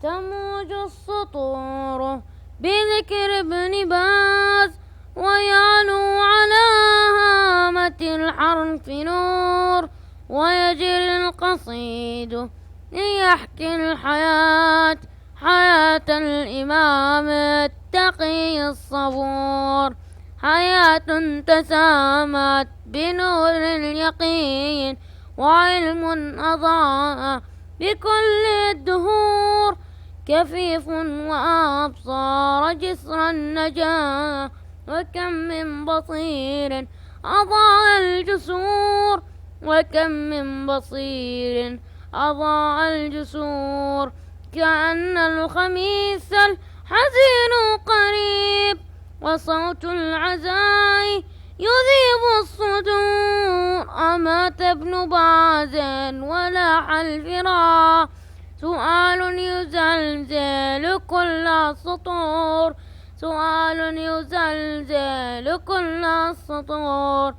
تموج السطور بذكر ابن باز، ويعلو على هامة الحرف نور، ويجري القصيد ليحكي الحياة، حياة الإمام التقي الصبور، حياة تسامت بنور اليقين، وعلم أضاء بكل الدهور، كفيف وأبصار جسر النجاة، وكم من بصير أضاء الجسور، وكم من بصير أضاء الجسور، كأن الخميس الحزين قريب، وصوت العزاء يذيب الصدور. أمات ابن باز ولاح الفراق، سؤال يزلزل كل السطور، سؤال يزلزل كل السطور.